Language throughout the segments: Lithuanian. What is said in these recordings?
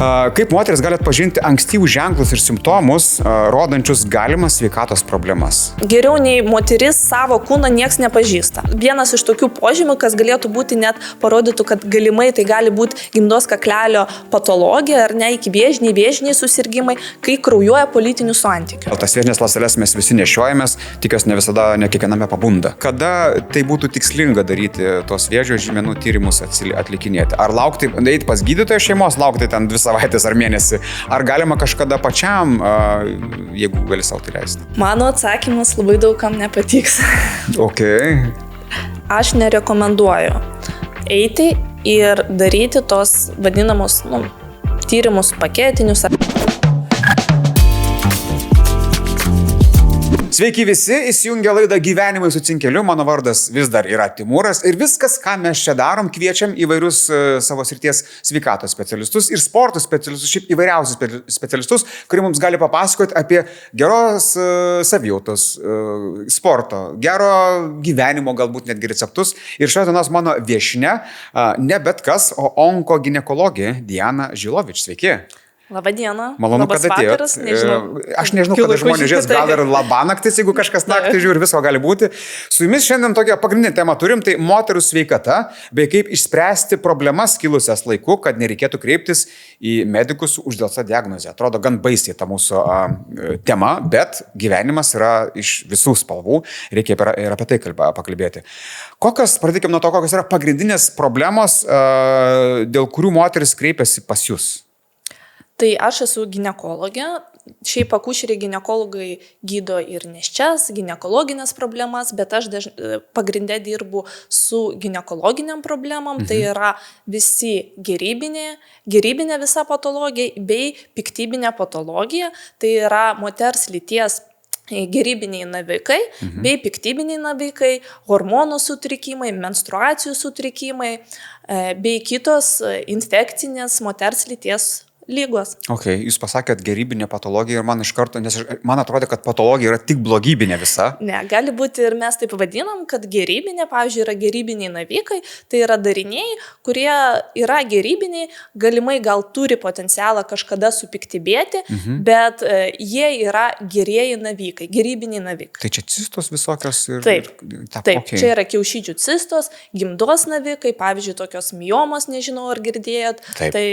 Kaip moteris gali atpažinti ankstyvus ženklus ir simptomus, rodančius galimas sveikatos problemas? Geriau nei moteris savo kūną nieks nepažįsta. Vienas iš tokių požymių, kas galėtų būti net parodytų, kad galimai tai gali būti gimdos kaklelio patologija ar ne, vėžiniai susirgymai, kai kraujuoja po lytinių santykių. Tas vėžinės ląsteles mes visi nešiojamės, tikiuosi ne visada, ne kiekviename pabunda. Kada tai būtų tikslinga daryti tos vėžio žymenų tyrimus atlikinėti? Ar laukti, eiti pas gydytoją šeimos, laukti ten 2 savaitės ar mėnesį? Ar galima kažkada pačiam, jeigu gali savo tai leisti? Mano atsakymas labai daug kam nepatiks. Ok. Aš nerekomenduoju eiti ir daryti tos vadinamos tyrimus paketinius. Sveiki visi, įsijungia laidą Gyvenimai su Cinkeliu, mano vardas vis dar yra Timūras ir viskas, ką mes čia darom, kviečiam įvairius savo srities sveikatos specialistus ir sporto specialistus, šiaip įvairiausius specialistus, kurie mums gali papasakoti apie geros savijautos, sporto, gero gyvenimo, galbūt netgi receptus. Ir šios dienos mano viešnia, ne bet kas, o onkoginekologė Diana Žilovič. Sveiki. Labadiena. Malonu, kad atėjot. Aš nežinau, kada žmonės žiūrės, gal ir labanaktis, jeigu kažkas naktį žiūri, visko gali būti. Su jumis šiandien tokią pagrindinę temą turim, tai moterų sveikata, bei kaip išspręsti problemas kilusias laiku, kad nereikėtų kreiptis į medikus su uždelsta diagnoze. Atrodo gan baisiai ta mūsų tema, bet gyvenimas yra iš visų spalvų, reikia ir apie tai pakalbėti. Pradėkime nuo to, kokios yra pagrindinės problemos, dėl kurių moteris kreipiasi pas jūs. Tai aš esu ginekologė, šiaip akušeriai ginekologai gydo ir nėščias, ginekologinės problemas, bet aš pagrinde dirbu su ginekologiniam problemam, tai yra visi gerybinė visa patologija bei piktybinė patologija, tai yra moters lyties gerybiniai navikai bei piktybiniai navikai, hormonų sutrikimai, menstruacijų sutrikimai bei kitos infekcinės moters lyties lygos. Ok, jūs pasakėt gerybinė patologija ir man iš karto, nes man atrodo, kad patologija yra tik blogybinė visa. Ne, gali būti ir mes taip vadinam, kad gerybinė, pavyzdžiui, yra gerybiniai navikai, tai yra dariniai, kurie yra gerybiniai, galimai gal turi potencialą kažkada supiktybėti, bet jie yra gerieji navikai, gerybiniai navikai. Tai čia cistos visokios ir... Taip, okay. Čia yra kiaušidžių cistos, gimdos navikai, pavyzdžiui, tokios miomos, nežinau ar girdėjot. Taip. Tai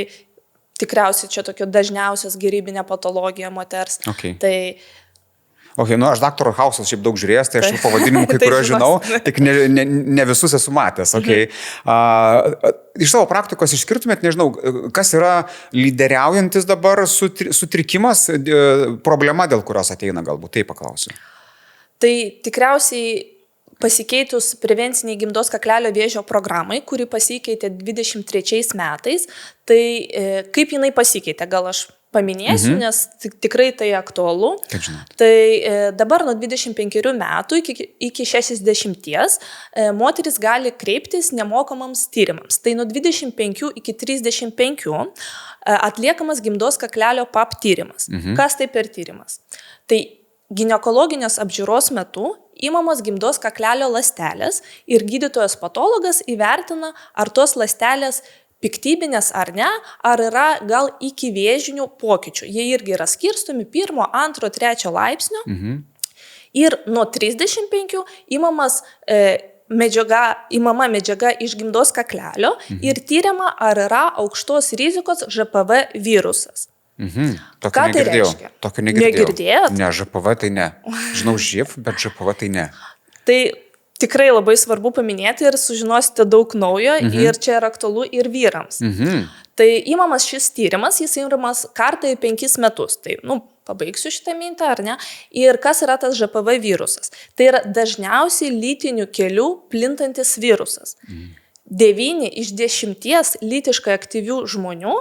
tikriausiai čia tokia dažniausias gerybinė patologija moters. Okay. Tai aš Dr. Hausas šiaip daug žiūrėjęs, tai aš tų pavadinimų kai kurio žinau, tik ne visus esu matęs. Okay. Iš savo praktikos išskirtumėt, nežinau, kas yra lyderiaujantis dabar sutrikimas, problema, dėl kurios ateina, galbūt, taip paklausiu. Tai tikriausiai pasikeitus prevenciniai gimdos kaklelio vėžio programai, kuri pasikeitė 23 metais, tai kaip jinai pasikeitė, gal aš paminėsiu, nes tikrai tai aktualu. Tai dabar nuo 25 metų iki 60 moteris gali kreiptis nemokamams tyrimams. Tai nuo 25 iki 35 atliekamas gimdos kaklelio PAP tyrimas. Kas tai per tyrimas? Tai ginekologinės apžiūros metu imamos gimdos kaklelio ląstelės ir gydytojas patologas įvertina, ar tos ląstelės piktybinės ar ne, ar yra gal iki vėžinių pokyčių. Jie irgi yra skirstomi 1, 2, 3 laipsnio. Ir nuo 35 imama medžiaga iš gimdos kaklelio ir tyriama, ar yra aukštos rizikos ŽPV virusas. Ką tai reiškia? Tokio negirdėjau. Negirdėjot? Ne, ŽPV tai ne. Žinau živ, bet ŽPV tai ne. Tai tikrai labai svarbu paminėti ir sužinosite daug naujo ir čia yra aktualu ir vyrams. Tai imamas šis tyrimas, jis imamas kartą į 5 metus. Tai, pabaigsiu šitą mintį, ar ne? Ir kas yra tas ŽPV virusas? Tai yra dažniausiai lytinių kelių plintantis virusas. 9 iš 10 lytiškai aktyvių žmonių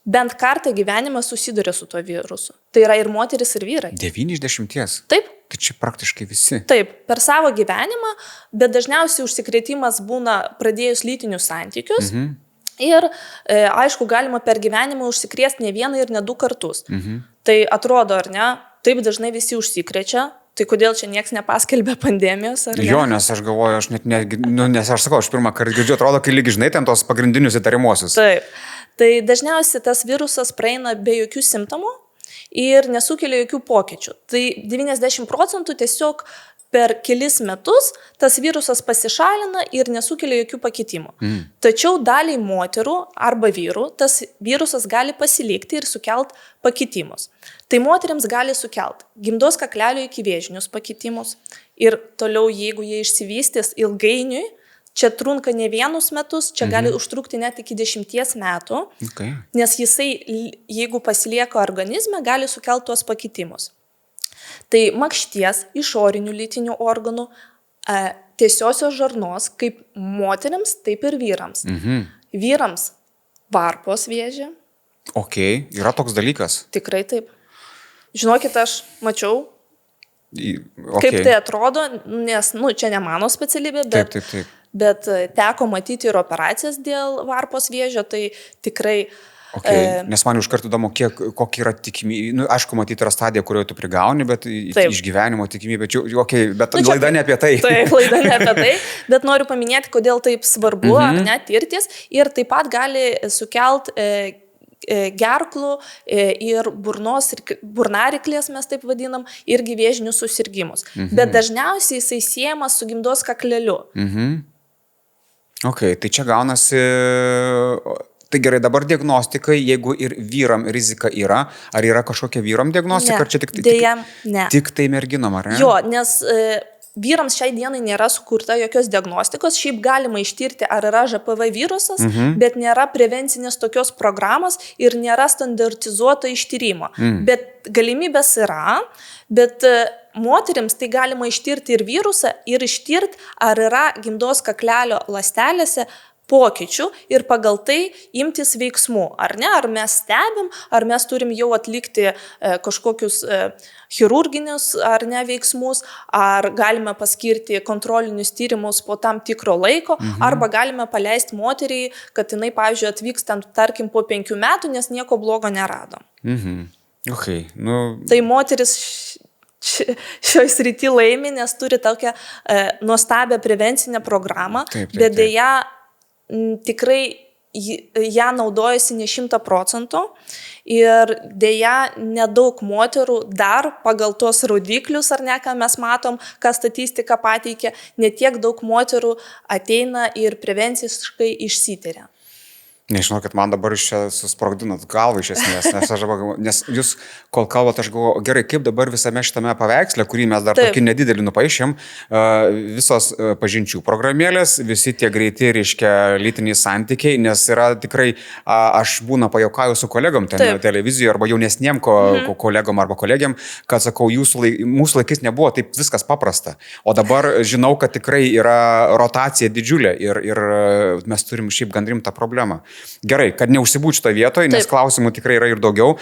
bent kartą gyvenime susiduria su tuo virusu. Tai yra ir moteris, ir vyrai. 9 iš 10? Taip. Tai čia praktiškai visi. Taip, per savo gyvenimą, bet dažniausiai užsikrėtimas būna pradėjus lytinius santykius. Ir, aišku, galima per gyvenimą užsikrėsti ne vieną ir ne 2 kartus. Tai atrodo, ar ne, taip dažnai visi užsikrečia. Tai kodėl čia nieks nepaskelbė pandemijos? Jo, nes aš galvoju, aš net, nes aš sakau, aš pirmą kartą girdžiu, atrodo, kai lygi žinai ten tos pagrindinius įtarimuosius. Taip. Tai dažniausiai tas virusas praeina be jokių simptomų ir nesukelia jokių pokyčių. Tai 90% tiesiog per kelis metus tas virusas pasišalina ir nesukelia jokių pakitimų. Tačiau daliai moterų arba vyrų tas virusas gali pasilikti ir sukelt pakitimus. Tai moteriams gali sukelt gimdos kaklelio ikivėžinius pakitimus ir toliau, jeigu jie išsivystys ilgainiui, čia trunka ne vienus metus, čia gali užtrukti net iki 10 metų, nes jisai, jeigu pasilieka organizme, gali sukelti tuos pakitimus. Tai makšties, išorinių lytinių organų, tiesiosios žarnos, kaip moteriams, taip ir vyrams. Vyrams varpos vėžė. Yra toks dalykas. Tikrai taip. Žinokit, aš mačiau, kaip tai atrodo, nes, čia ne mano specialybė, bet teko matyti ir operacijas dėl varpos vėžio, tai tikrai... Nes man iš karto įdomu, kokia yra tikimybė, aišku, matyti yra stadija, kurioje tu prigauni, bet išgyvenimo tikimybė, bet laida ne apie tai. Taip, laida ne apie tai, bet noriu paminėti, kodėl taip svarbu, ar ne, tirtis, ir taip pat gali sukelt gerklų ir burnos, ir burnariklės, mes taip vadinam, irgi vėžinius susirgymus. Bet dažniausiai jisai siejamas su gimdos kakleliu. Tai čia gaunasi... Tai gerai, dabar diagnostikai, jeigu ir vyram rizika yra, ar yra kažkokia vyram diagnostika, ar čia tik tai merginom, ar ne? Jo, nes vyrams šiai dienai nėra sukurta jokios diagnostikos, šiaip galima ištirti, ar yra ŽPV virusas, bet nėra prevencinės tokios programos ir nėra standartizuoto ištyrimo. Bet galimybės yra, bet moterims tai galima ištirti ir virusą, ir ištirti, ar yra gimdos kaklelio ląstelėse pokyčių ir pagal tai imtis veiksmų, ar ne, ar mes stebim, ar mes turim jau atlikti kažkokius chirurginius ar ne veiksmus, ar galime paskirti kontrolinius tyrimus po tam tikro laiko, arba galime paleisti moterį, kad jinai, pavyzdžiui, atvyks ten, tarkim, po 5 metų, nes nieko blogo neradom. Tai moteris šioj srity laimi, nes turi tokią nuostabią prevencinę programą, bet dėja tikrai ją naudojasi ne 100% ir dėja nedaug moterų dar pagal tuos rodiklius, ar ne, ką mes matom, ką statistika pateikia, netiek daug moterų ateina ir prevenciškai išsitiria. Nežinau, kad man dabar iš čia susprogdinat galvą iš esmės, nes jūs, kol kalbat, aš galvoju, gerai, kaip dabar visame šitame paveiksle, kurį mes dar tokį nedidelį nupaišėm, visos pažinčių programėlės, visi tie greiti, reiškia, lytiniai santykiai, nes yra tikrai, aš būna pajuokauju su kolegom ten televizijoje arba jaunesniem kolegom arba kolegiam, kad sakau, mūsų laikais nebuvo taip viskas paprasta, o dabar žinau, kad tikrai yra rotacija didžiulė ir mes turim šiaip gan rimtą problemą. Gerai, kad neužsibūčiau šitoje vietoje, nes klausimų tikrai yra ir daugiau.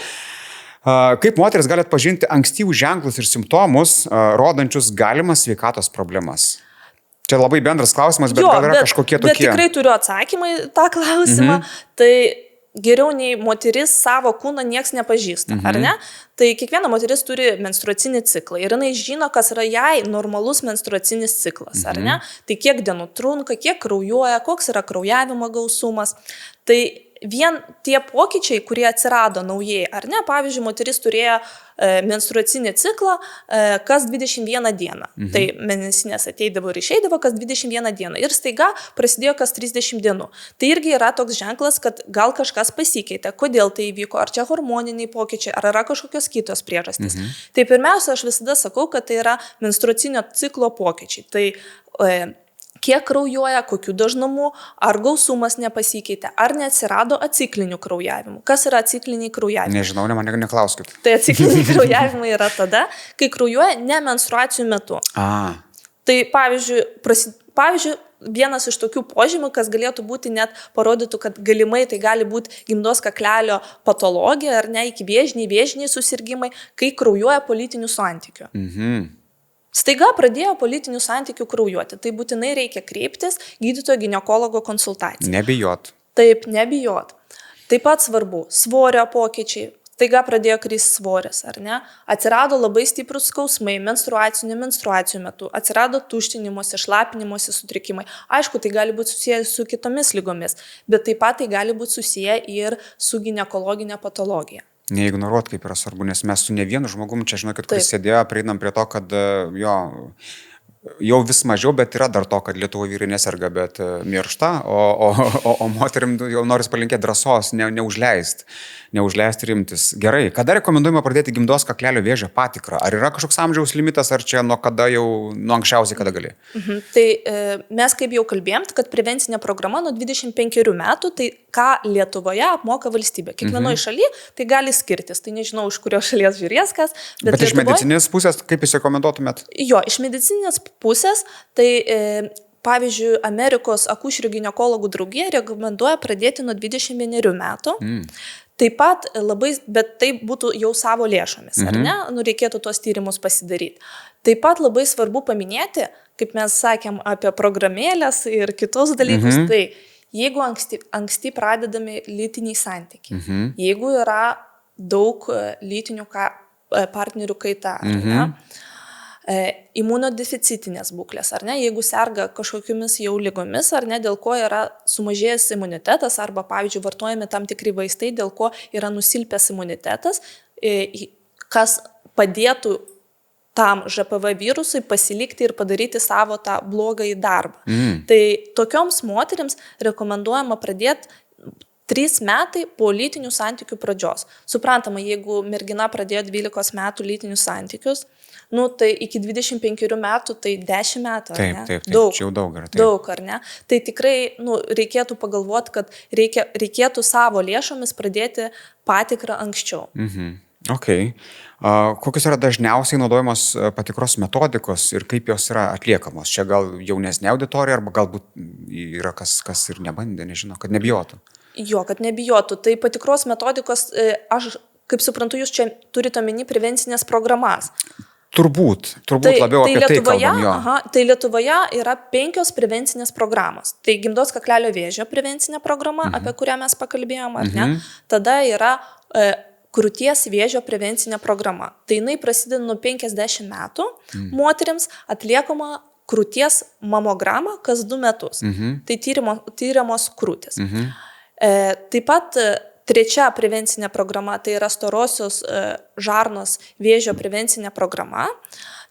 Kaip moteris gali atpažinti ankstyvus ženklus ir simptomus, rodančius galimas sveikatos problemas? Čia labai bendras klausimas, bet gal yra kažkokie tokie. Bet tikrai turiu atsakymą į tą klausimą. Tai geriau nei moteris savo kūną nieks nepažįsta, ar ne? Tai kiekviena moteris turi menstruacinį ciklą ir jinai žino, kas yra jai normalus menstruacinis ciklas, ar ne? Tai kiek dienų trunka, kiek kraujuoja, koks yra kraujavimo gausumas. Tai vien tie pokyčiai, kurie atsirado naujai, ar ne? Pavyzdžiui, moteris turėjo menstruacinį ciklą kas 21 dieną. Tai mėnesinės ateidavo ir išeidavo kas 21 dieną. Ir staiga prasidėjo kas 30 dienų. Tai irgi yra toks ženklas, kad gal kažkas pasikeitė. Kodėl tai įvyko? Ar čia hormoniniai pokyčiai? Ar yra kažkokios kitos priežastys? Tai pirmiausia, aš visada sakau, kad tai yra menstruacinio ciklo pokyčiai. Tai kiek kraujuoja, kokiu dažnumu, ar gausumas nepasikeitė, ar neatsirado aciklinių kraujavimų. Kas yra acikliniai kraujavimai? Nežinau, mane neklauskit. Tai acikliniai kraujavimai yra tada, kai kraujuoja ne menstruacijų metu. Tai pavyzdžiui, vienas iš tokių požymių, kas galėtų būti net parodytų, kad galimai tai gali būti gimdos kaklelio patologija, ar ne, ikivėžiniai susirgymai, kai kraujuoja po lytinių santykių. Staiga pradėjo po lytinių santykių kraujuoti. Tai būtinai reikia kreiptis gydytojo ginekologo konsultacijai. Nebijot. Taip, nebijot. Taip pat svarbu svorio pokyčiai. staiga pradėjo kristi svoris, ar ne? Atsirado labai stiprus skausmai menstruacijų metu, atsirado tuštinimosi, šlapinimosi sutrikimai. Aišku, tai gali būti susiję su kitomis lygomis, bet taip pat tai gali būti susiję ir su ginekologinė patologija. Neignoruot, kaip yra svarbu, nes mes su ne vienu žmogum čia, žinokit, kuris sėdėjo, prieinam prie to, kad jau vis mažiau, bet yra dar to, kad Lietuvoje vyrai neserga, bet miršta, o moterim jau noris palinkėti drąsos, neužleisti rimtis. Gerai, kada rekomenduojama pradėti gimdos kaklelio vėžio patikrą? Ar yra kažkoks amžiaus limitas, ar čia nuo anksčiausiai kada gali? Tai mes kaip jau kalbėjom, kad prevencinė programa nuo 25 metų, tai ką Lietuvoje apmoka valstybė. Kiekvienoje šalyje tai gali skirtis, tai nežinau, iš kurios šalies žiūrės kas. Bet iš medicinės pusės, kaip jūs rekomenduotumėt? Jo, iš medicinės pusės, tai pavyzdžiui, Amerikos akušerių ginekologų draugija rekomenduoja pradėti nuo 21 metų. Taip pat labai, bet tai būtų jau savo lėšomis, ar ne? Reikėtų tuos tyrimus pasidaryti. Taip pat labai svarbu paminėti, kaip mes sakėm apie programėlės ir kitus dalykus, tai jeigu anksti pradedami lytiniai santykiai, jeigu yra daug lytinių partnerių kaita, ar ne? Imunodeficitinės būklės, ar ne, jeigu serga kažkokiamis jau lygomis, ar ne, dėl ko yra sumažėjęs imunitetas, arba, pavyzdžiui, vartojami tam tikri vaistai, dėl ko yra nusilpęs imunitetas, kas padėtų tam ŽPV virusui pasilikti ir padaryti savo tą blogąjį darbą. Tai tokioms moterims rekomenduojama pradėti 3 metai po lytinių santykių pradžios. Suprantama, jeigu mergina pradėjo 12 metų lytinius santykius, tai iki 25 metų tai 10 metų, ar ne? Taip, čia jau daug yra. Daug, ar ne? Tai tikrai reikėtų pagalvoti, kad reikėtų savo lėšomis pradėti patikrą anksčiau. Ok. Kokios yra dažniausiai naudojamos patikros metodikos ir kaip jos yra atliekamos? Čia gal jaunesnė auditorija, arba galbūt yra kas ir nebandė, nežino, kad nebijotų? Jo, kad nebijotų. Tai patikros metodikos, aš kaip suprantu, jūs čia turite omeny prevencinės programas. Turbūt labiau apie tai kalbam, jo. Tai Lietuvoje yra 5 prevencinės programos. Tai gimdos kaklelio vėžio prevencinė programa, apie kurią mes pakalbėjom, ar ne? Tada yra krūties vėžio prevencinė programa. Tai jinai prasideda nuo 50 metų. Moterims atliekama krūties mamograma kas 2 metus. Tai tyriamos krūtis. Taip pat 3 prevencinė programa, tai yra storosios žarnos vėžio prevencinė programa.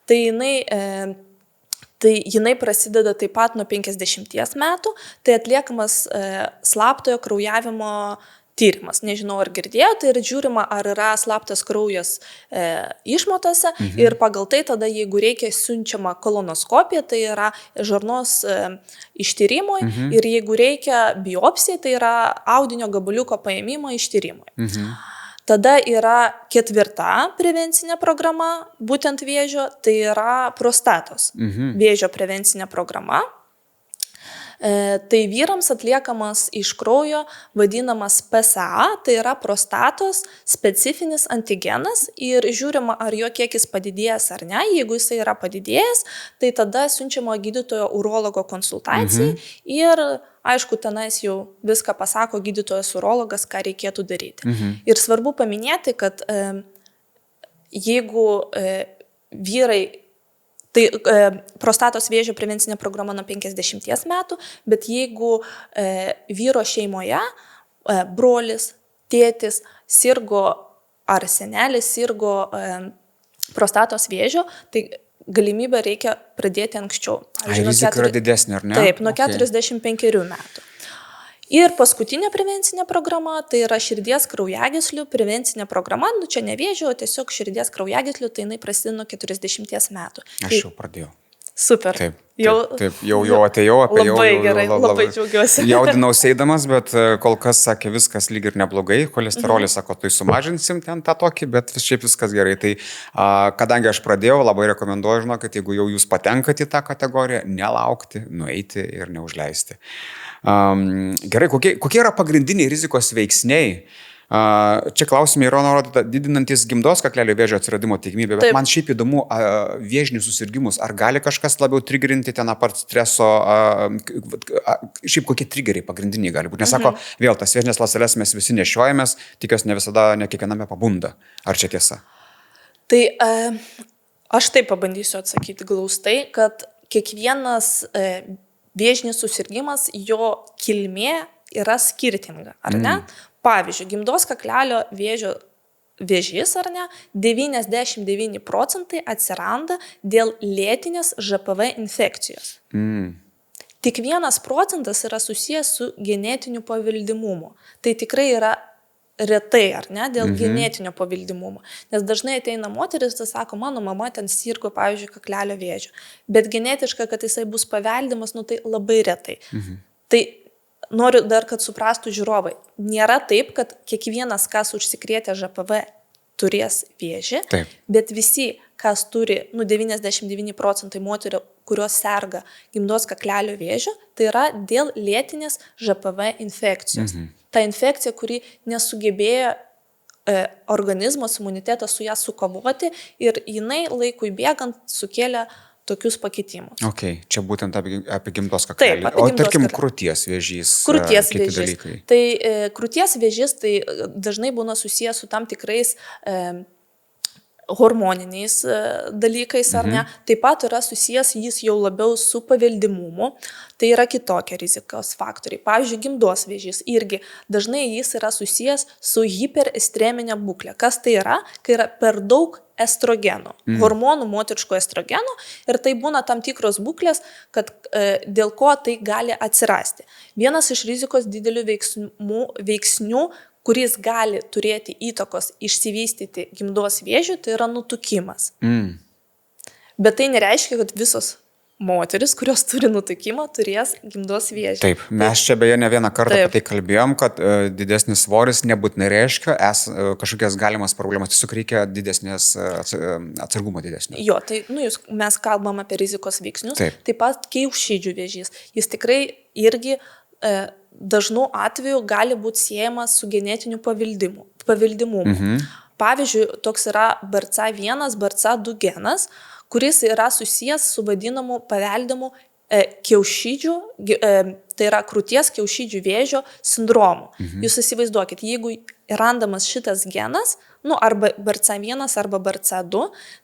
Tai jinai prasideda taip pat nuo 50 metų. Tai atliekamas slaptojo kraujavimo tyrimas. Nežinau, ar girdėjo, tai yra žiūrima, ar yra slaptas kraujas išmatose ir pagal tai tada, jeigu reikia, siunčiama kolonoskopija, tai yra žarnos ištyrimui ir jeigu reikia biopsija, tai yra audinio gabaliuko paėmimo ištyrimui. Tada yra 4 prevencinė programa, būtent vėžio, tai yra prostatos vėžio prevencinė programa. Tai vyrams atliekamas iš kraujo vadinamas PSA, tai yra prostatos specifinis antigenas ir žiūrima, ar jo kiekis padidėjęs ar ne. Jeigu jisai yra padidėjęs, tai tada siunčiama gydytojo urologo konsultacijai ir aišku, tenais jau viską pasako gydytojas urologas, ką reikėtų daryti. Ir svarbu paminėti, kad jeigu vyrai, tai prostatos vėžio prevencinė programa nuo 50 metų, bet jeigu vyro šeimoje brolis, tėtis sirgo ar senelis sirgo prostatos vėžio, tai galimybę reikia pradėti anksčiau. Rizika yra didesnė, ar ne? Taip, nuo 45 metų. Ir paskutinė prevencinė programa, tai yra širdies kraujagyslių prevencinė programa, čia ne vėžio, o tiesiog širdies kraujagyslių, tai jinai prasideda nuo 40 metų. Aš jau pradėjau. Super. Taip, jau atėjau apie jau. Labai gerai, labai džiaugiuosi. Jaudinausi eidamas, bet kol kas sakė, viskas lyg ir neblogai. Cholesterolį sako, tai sumažinsim ten tą tokį, bet šiaip viskas gerai. Tai kadangi aš pradėjau, labai rekomenduoju, žinokit, jeigu jau jūs patenkate į tą kategoriją, nelaukti, nueiti ir neužleisti. Gerai, kokie yra pagrindiniai rizikos veiksniai Čia klausimai yra nurodyta didinantis gimdos kaklelio vėžio atsiradimo tikimybę, bet man šiaip įdomu, vėžinius susirgymus, ar gali kažkas labiau triggerinti ten apart streso, šiaip kokie triggeriai pagrindiniai gali būti. Nesako, vėl tas vėžinės ląsteles mes visi nešiojamės, tikiuosi ne visada, ne kiekviename pabunda. Ar čia tiesa? Tai aš taip pabandysiu atsakyti glaustai, kad kiekvienas vėžinis susirgymas, jo kilmė yra skirtinga, ar ne? Pavyzdžiui, gimdos kaklelio vėžys, ar ne, 99% atsiranda dėl lėtinės ŽPV infekcijos. Tik 1% yra susijęs su genetiniu paveldimumu. Tai tikrai yra retai, ar ne, dėl genetinio paveldimumo. Nes dažnai ateina moteris ir sako, mano mama ten sirgo, pavyzdžiui, kaklelio vėžio. Bet genetiškai, kad jisai bus paveldimas, tai labai retai. Tai noriu dar, kad suprastų žiūrovai. Nėra taip, kad kiekvienas, kas užsikrėtė ŽPV, turės vėžį, bet visi, kas turi, 99% moterų, kurios serga gimdos kaklelio vėžio, tai yra dėl lėtinės ŽPV infekcijos. Ta infekcija, kuri nesugebėjo organizmas, imunitetas su ją sukovoti ir jinai laikui bėgant sukėlė tokius pakitimus. Čia būtent apie gimdos kaklelį. O tarkim, krūties vėžys. Krūties vėžys. Tai krūties vėžys tai dažnai būna susijęs su tam tikrais hormoniniais dalykais, ar ne. Taip pat yra susijęs jis jau labiau su paveldimumu. Tai yra kitokie rizikos faktoriai. Pavyzdžiui, gimdos vėžys irgi dažnai jis yra susijęs su hiperestreminė būklė. Kas tai yra? Kai yra per daug estrogenų, hormonų moteriško estrogeno ir tai būna tam tikros būklės, kad dėl ko tai gali atsirasti. Vienas iš rizikos didelių veiksnių, kuris gali turėti įtakos išsivystyti gimdos vėžių, tai yra nutukimas. Bet tai nereiškia, kad visos moteris, kurios turi nutukimą, turės gimdos vėžį. Taip, mes čia beje ne vieną kartą apie tai kalbėjom, kad didesnis svoris nebūtinai reiškia kažkokias galimas problemas, tiesiog reikia didesnės atsargumo didesnio. Jo, tai mes kalbam apie rizikos veiksnius. Taip pat kiaušidžių vėžys. Jis tikrai irgi dažnu atveju gali būti siejamas su genetiniu paveldimumu. Pavyzdžiui, toks yra BRCA1, BRCA2 genas, kuris yra susijęs su vadinamu paveldimu kiaušidžių, tai yra krūties kiaušidžių vėžio sindromu. Jūs įsivaizduokit, jeigu randamas šitas genas, arba BRCA1 arba BRCA2,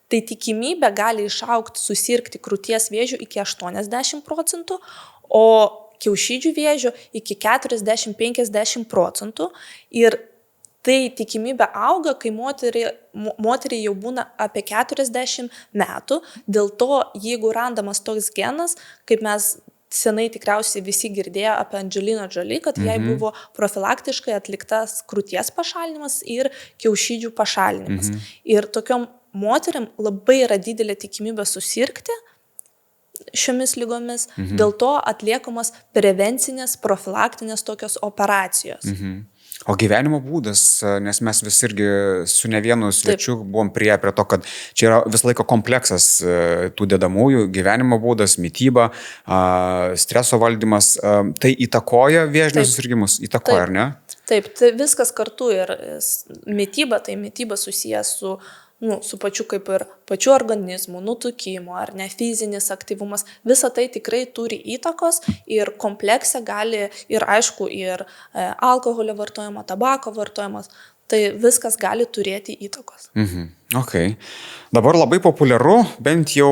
tai tikimybė gali išaugti susirgti krūties vėžių iki 80%, o kiaušidžių vėžio iki 40-50%. Ir tai tikimybė auga, kai moteriai jau būna apie 40 metų. Dėl to, jeigu randamas toks genas, kaip mes senai tikriausiai visi girdėjo apie Angelina Jolie, kad jai buvo profilaktiškai atliktas krūties pašalinimas ir kiaušidžių pašalinimas. Ir tokiom moteriam labai yra didelė tikimybė susirgti šiomis lygomis, dėl to atliekamos prevencinės, profilaktinės tokios operacijos. O gyvenimo būdas, nes mes vis irgi su ne vienu svečiu buvom prie to, kad čia yra vis laiko kompleksas tų dedamųjų, gyvenimo būdas, mityba, streso valdymas, tai įtakoja vėžinius susirgimus, įtakoja, ar ne? Taip, tai viskas kartu ir mityba, tai mityba susijęs su pačiu kaip ir pačiu organizmu, nutukimu, ar ne, fizinis aktyvumas, visa tai tikrai turi įtakos ir komplekse gali ir aišku ir alkoholio vartojimo, tabako vartojimas, tai viskas gali turėti įtakos. Dabar labai populiaru, bent jau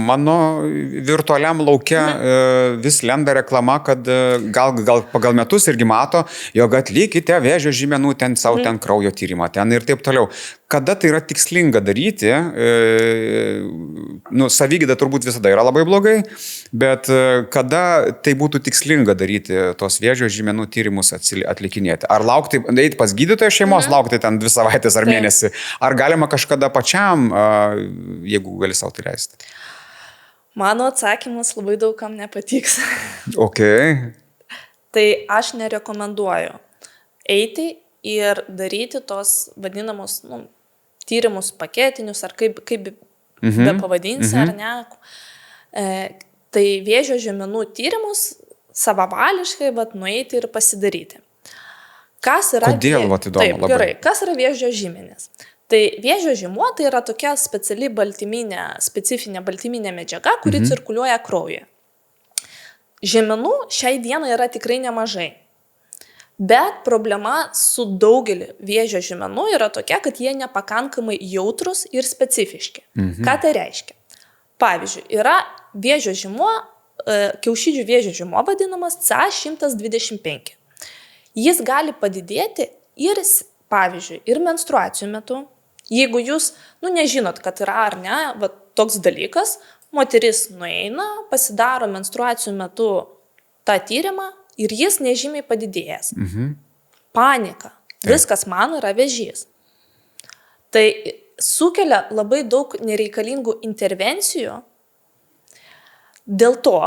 mano virtualiam lauke vis lenda reklama, kad gal pagal metus irgi mato, jog atlikite vėžio žymenų ten savo ten kraujo tyrimą ten ir taip toliau. Kada tai yra tikslinga daryti, savigyda turbūt visada yra labai blogai, bet kada tai būtų tikslinga daryti tos vėžio žymenų tyrimus atlikinėti? Ar laukti, eiti pas gydytoją šeimos, laukti ten 2 savaitės ar mėnesį? Ar galima kažkada pačiam, jeigu gali sau tai leisti? Mano atsakymas labai daugam nepatiks. Tai aš nerekomenduoju eiti ir daryti tos vadinamos tyrimus paketinius, ar kaip be pavadinsi, ar ne. Tai vėžio žymenų tyrimus savavališkai nueiti ir pasidaryti. Kas yra Kodėl, vat įdomu Taip, labai. gerai, kas yra vėžio žymenys? Tai vėžio žymuo tai yra tokia specifinė baltyminė medžiaga, kuri cirkuliuoja kraujyje. Žymenų šiai dienai yra tikrai nemažai. Bet problema su daugeliu vėžio žymenų yra tokia, kad jie nepakankamai jautrus ir specifiški. Ką tai reiškia? Pavyzdžiui, yra vėžio žymuo, kiaušidžių vėžio žymuo vadinamas CA125. Jis gali padidėti ir, pavyzdžiui, ir menstruacijų metu. Jeigu jūs, nežinot, kad yra ar ne, toks dalykas, moteris nueina, pasidaro menstruacijų metu tą tyrimą ir jis nežymiai padidėjęs. Panika. Viskas man yra vėžys. Tai sukelia labai daug nereikalingų intervencijų. Dėl to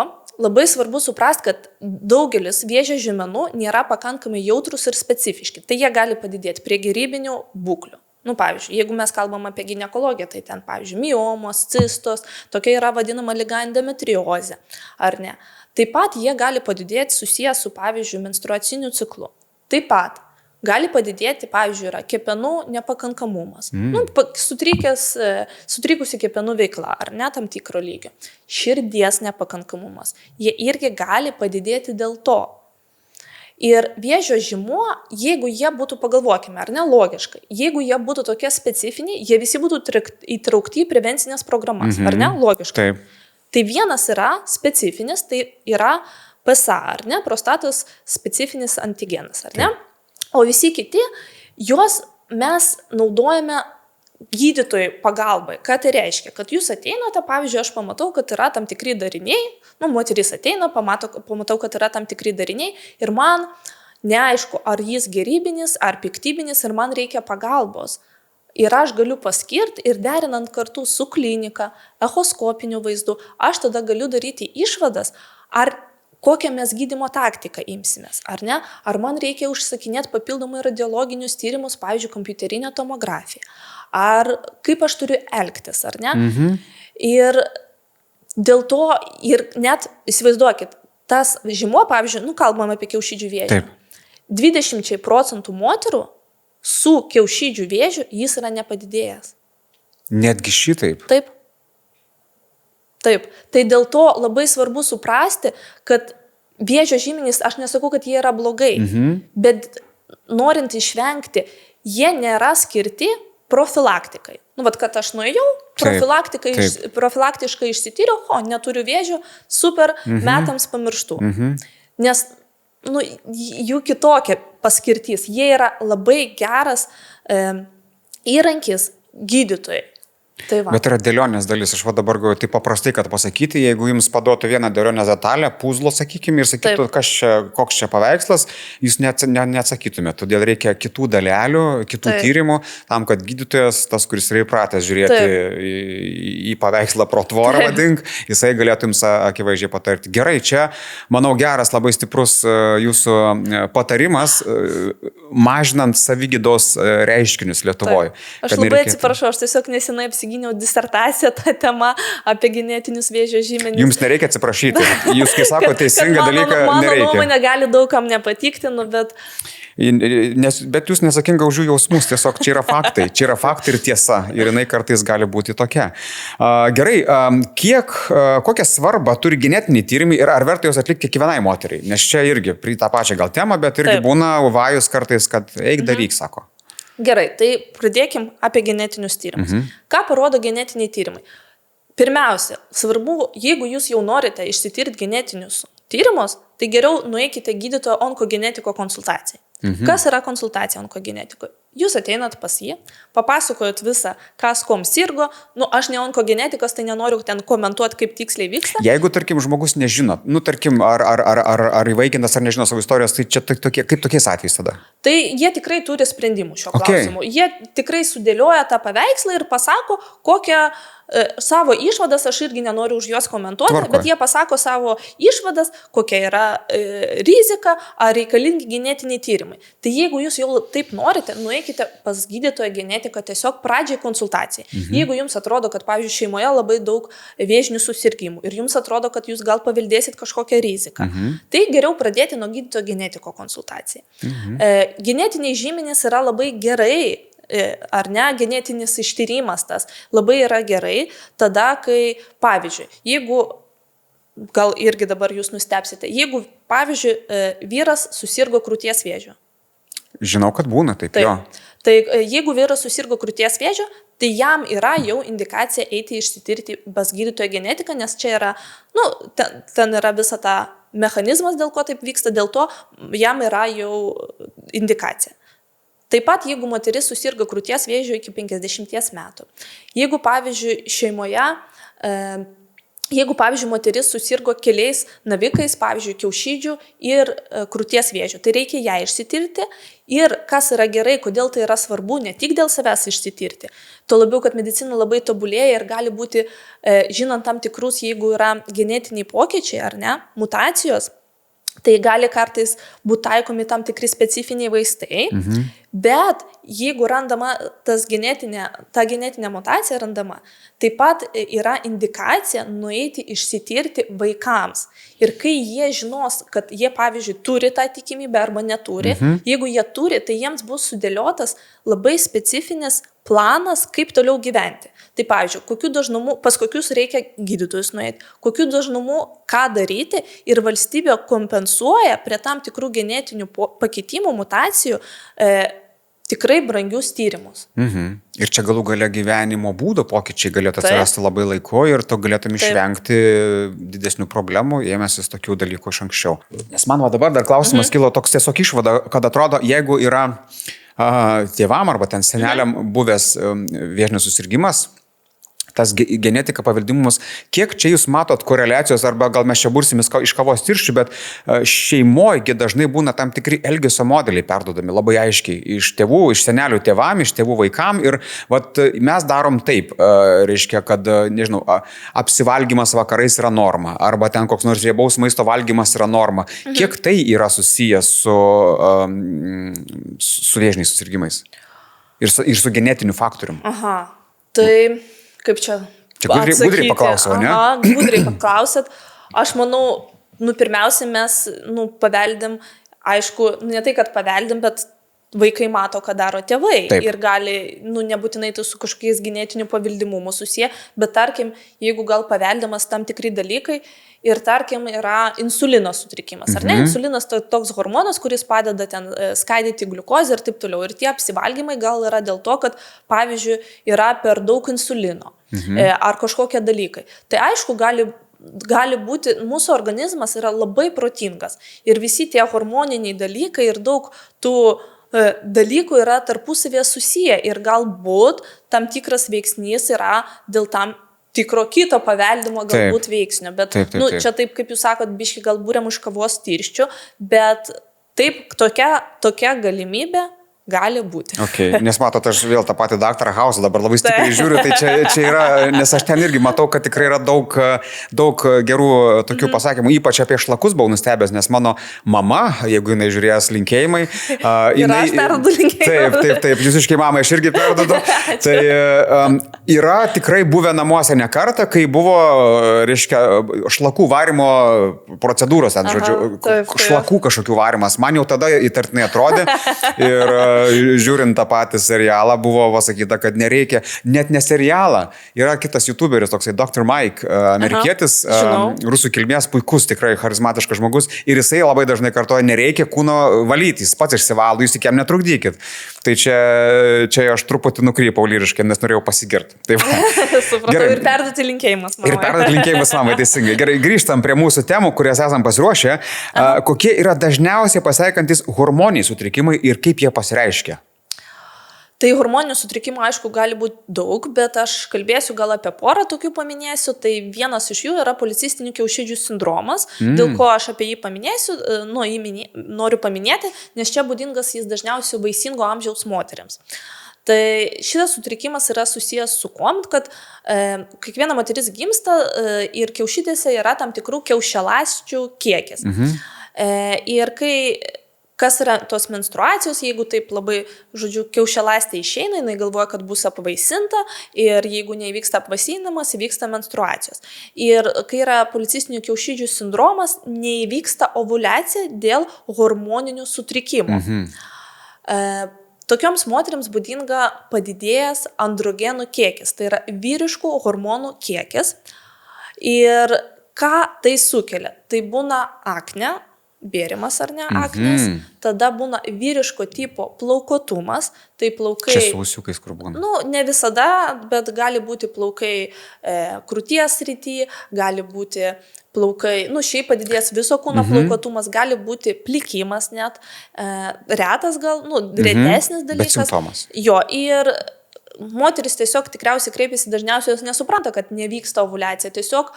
labai svarbu suprasti, kad daugelis vėžio žymenų nėra pakankamai jautrus ir specifiški. Tai jie gali padidėti prie gerybinių būklių. Pavyzdžiui, jeigu mes kalbam apie ginekologiją, tai ten, pavyzdžiui, miomos, cistos, tokia yra vadinama liga endometriozė, ar ne. Taip pat jie gali padidėti susijęs su, pavyzdžiui, menstruaciniu ciklu. Taip pat gali padidėti, pavyzdžiui, yra kepenų nepakankamumas. Sutrikusi kepenų veikla, ar ne, tam tikro lygio. Širdies nepakankamumas. Jie irgi gali padidėti dėl to. Ir vėžio žymuo, jeigu jie būtų, pagalvokime, ar ne, logiškai, jeigu jie būtų tokie specifiniai, jie visi būtų įtraukti į prevencinės programas, ar ne, logiškai. Taip. Tai vienas yra specifinis, tai yra PSA, ar ne, prostatos specifinis antigenas, ar ne? O visi kiti, juos mes naudojame gydytojai pagalbai. Ką tai reiškia? Kad jūs ateinate, pavyzdžiui, aš pamatau, kad yra tam tikri dariniai, moteris ateina, pamatau, kad yra tam tikri dariniai ir man neaišku, ar jis gerybinis, ar piktybinis ir man reikia pagalbos. Ir aš galiu paskirti ir derinant kartu su klinika, echoskopiniu vaizdu, aš tada galiu daryti išvadas, ar kokią mes gydymo taktiką imsimės, ar ne? Ar man reikia užsakinėti papildomai radiologinius tyrimus, pavyzdžiui, kompiuterinę tomografiją, ar kaip aš turiu elgtis, ar ne? Ir dėl to, ir net įsivaizduokit, tas žymuo, pavyzdžiui, kalbam apie kiaušidžių vėžį. 20% moterų su kiaušidžių vėžiu jis yra nepadidėjęs. Netgi šitaip? Taip. Tai dėl to labai svarbu suprasti, kad vėžio žymenys, aš nesakau, kad jie yra blogai, bet norint išvengti, jie nėra skirti profilaktikai. Kad aš nuėjau, profilaktiškai išsityriau, neturiu vėžio, super, metams pamirštu. Nes jų kitokia paskirtis, jie yra labai geras įrankis gydytojai. Bet yra dėlionės dalis, aš dabar galiu taip paprastai, kad pasakyti, jeigu jums paduotų vieną dėlionės detalę, puzlo, sakykime, ir sakytų, koks čia paveikslas, jūs neatsakytumėte. Todėl reikia kitų dalelių, kitų tyrimų, tam, kad gydytojas, tas, kuris yra įpratęs žiūrėti į paveikslą pro tvorą, vadink, jisai galėtų jums akivaizdžiai patarti. Gerai, čia, manau, geras, labai stiprus jūsų patarimas, mažinant savigydos reiškinius Lietuvoje. Aš labai atsiprašau, aš tiesiog nesenai apsigyniau disertaciją tą temą apie genetinius vėžio žymenis. Jums nereikia atsiprašyti. Jūs, kai sako teisingą dalyką, nereikia. Mano nuomonė gali daugam nepatikti, bet... Bet jūs nesakinga už jų jausmus, tiesiog čia yra faktai. Čia yra faktai ir tiesa. Ir jinai kartais gali būti tokia. Gerai, kokią svarbą turi genetiniai tyrimai ir ar verta juos atlikti kiekvienai moteriai? Nes čia irgi tą pačią gal temą, bet irgi būna vajus kartais, kad eik daryk, sako. Gerai, tai pradėkim apie genetinius tyrimus. Ką parodo genetiniai tyrimai? Pirmiausia, svarbu, jeigu jūs jau norite išsitirti genetinius tyrimus, tai geriau nueikite gydytojo onkogenetiko konsultacijai. Kas yra konsultacija onkogenetikoje? Jūs ateinat pas jį, papasakojot visą, kas kom sirgo, aš ne onkogenetikas, tai nenoriu ten komentuoti, kaip tiksliai vyksta. Jeigu, tarkim, žmogus nežino, tarkim, ar įvaikintas, ar nežino savo istorijos, tai čia kaip tokiais atvejais tada? Tai jie tikrai turi sprendimų šio klausimu. Jie tikrai sudėlioja tą paveikslą ir pasako, kokią savo išvadas, aš irgi nenoriu už juos komentuoti, Tvarkoj. bet jie pasako savo išvadas, kokia yra rizika, ar reikalingi genetiniai tyrimai. Tai jeigu jūs jau taip norite, nueikite pas gydytoją genetiką tiesiog pradžiai konsultacijai. Jeigu jums atrodo, kad, pavyzdžiui, šeimoje labai daug vėžinių susirgymų ir jums atrodo, kad jūs gal paveldėsit kažkokią riziką, tai geriau pradėti nuo gydytojo genetiko konsultaciją. Genetiniai žymenys yra labai gerai, ar ne, genetinis ištyrimas tas labai yra gerai, tada, kai, pavyzdžiui, jeigu, gal irgi dabar jūs nustepsite, jeigu, pavyzdžiui, vyras susirgo krūties vėžiu. Žinau, kad būna taip, jo. Tai jeigu vyras susirgo krūties vėžiu, tai jam yra jau indikacija eiti išsitirti pas gydytojo genetiką, nes čia yra, ten yra visa ta mechanizmas, dėl ko taip vyksta, dėl to jam yra jau indikacija. Taip pat, jeigu moteris susirga krūties vėžiu iki 50 metų. Jeigu, pavyzdžiui, šeimoje, moteris susirgo keliais navikais, pavyzdžiui, kiaušidžių ir krūties vėžiu, tai reikia ją išsitirti. Ir kas yra gerai, kodėl tai yra svarbu, ne tik dėl savęs išsitirti. Tuo labiau, kad medicina labai tobulėja ir gali būti, žinant tam tikrus, jeigu yra genetiniai pokyčiai ar ne, mutacijos, tai gali kartais būti taikomi tam tikri specifiniai vaistai, bet jeigu randama ta genetinė mutacija randama, taip pat yra indikacija nueiti išsitirti vaikams. Ir kai jie žinos, kad jie, pavyzdžiui, turi tą tikimybę arba neturi, jeigu jie turi, tai jiems bus sudėliotas labai specifinis planas, kaip toliau gyventi. Tai, pavyzdžiui, pas kokius reikia gydytojus nueiti, kokiu dažnumu ką daryti ir valstybė kompensuoja prie tam tikrų genetinių pakitimų, mutacijų tikrai brangius tyrimus. Ir čia galų gale gyvenimo būdo pokyčiai galėtų atsirasti labai laiku ir tu galėtum išvengti didesnių problemų, ėmėsis tokių dalykų iš anksčiau. Nes man dabar dar klausimas kilo toks tiesiog išvada, kad atrodo, jeigu yra tėvam arba ten seneliam buvęs vėžinis susirgymas, tas genetika, paveldimumas, kiek čia jūs matot koreliacijos, arba gal mes čia bursimės iš kavos tirščių, bet šeimoje dažnai būna tam tikri elgesio modeliai perdodami labai aiškiai iš tėvų, iš senelių tėvam, iš tėvų vaikam ir mes darom taip, reiškia, kad, nežinau, apsivalgymas vakarais yra norma, arba ten koks nors riebaus maisto valgymas yra norma. Kiek tai yra susijęs su vėžiniais susirgymais ir su genetiniu faktorium? Tai kaip čia gudriai paklausiau, ne? Gudriai paklausėt. Aš manau, pirmiausia, mes paveldim, aišku, ne tai, kad paveldim, bet vaikai mato, ką daro tėvai. Taip. Ir gali, nebūtinai tai su kažkokiais genetiniu paveldimumu susiję, bet tarkim, jeigu gal paveldimas tam tikri dalykai ir tarkim yra insulino sutrikimas, ar ne? Insulinas toks hormonas, kuris padeda ten skaidyti gliukozę ir taip toliau. Ir tie apsivalgymai gal yra dėl to, kad, pavyzdžiui, yra per daug insulino ar kažkokie dalykai. Tai aišku, gali būti, mūsų organizmas yra labai protingas ir visi tie hormoniniai dalykai ir daug tų dalykų yra tarpusavėje susiję ir galbūt tam tikras veiksnys yra dėl tam tikro kito paveldimo galbūt veiksnio, bet taip. Čia taip, kaip jūs sakot, biški gal būrėm iš kavos tirščių, bet taip, tokia galimybė gali būti. Okay. Nes matot, aš vėl tą patį daktarą Hausą dabar labai stipriai žiūriu, tai čia yra, nes aš ten irgi matau, kad tikrai yra daug gerų tokių pasakymų, ypač apie šlakus buvau nustebęs, nes mano mama, jeigu jinai žiūrės linkėjimai, ir aš perdodu linkėjimai. Taip, jūsiškai mamai aš irgi perdodu. Tai yra tikrai buvę namuose ne kartą, kai buvo, reiškia, šlakų varimo procedūros, šlakų kažkokių varimas. Man jau tada įtartinai atrodė ir žiūrint tą patį serialą, buvo pasakyta, kad nereikia, net ne serialą. Yra kitas youtuberis, toksai Dr. Mike, amerikietis, rusų kilmės, puikus, tikrai charizmatiškas žmogus ir jisai labai dažnai kartoja, nereikia kūno valyti, jis pats išsivalo, jūs tik jam netrukdykit. Tai čia aš truputį nukrypau lyriškai, nes norėjau pasigirti. Supratau, gerai. Ir perduoti linkėjimus mamai. Ir perduoti linkėjimus mamai, teisingai. Gerai, grįžtam prie mūsų temų, kurias esam pasiruošę. Kokie yra dažniausiai pasitaikantis hormoniniai sutrikimai ir kaip jie pasireiškia? Tai hormoninių sutrikimų, aišku, gali būti daug, bet aš kalbėsiu gal apie porą tokių paminėsiu. Tai vienas iš jų yra policistinių kiaušidžių sindromas, dėl ko aš apie jį paminėsiu, noriu paminėti, nes čia būdingas jis dažniausiai vaisingo amžiaus moteriams. Tai šitas sutrikimas yra susijęs su kuom, kad kiekviena moteris gimsta ir kiaušidėse yra tam tikrų kiaušialąsčių kiekis. Ir kai kas yra tos menstruacijos, jeigu taip labai, žodžiu, kiaušialąstė išeina, jinai galvoja, kad bus apvaisinta ir jeigu neįvyksta apvaisinimas, įvyksta menstruacijos. Ir kai yra policistinių kiaušidžių sindromas, neįvyksta ovuliacija dėl hormoninių sutrikimų. Tokioms moteriams būdinga padidėjęs androgenų kiekis, tai yra vyriškų hormonų kiekis. Ir ką tai sukelia? Tai būna akne, bėrimas ar ne, aknės, tada būna vyriško tipo plaukotumas, tai plaukai... Čia su ūsiukais kur būna? Nu, ne visada, bet gali būti plaukai krūties srity, gali būti plaukai, nu, šiaip padidės viso kūno plaukotumas, gali būti plikimas net, retas gal, nu, retesnis dalykas. Bet simptomas. Jo, ir moteris tiesiog tikriausiai kreipiasi, dažniausiai jos nesupranta, kad nevyksta ovuliacija, tiesiog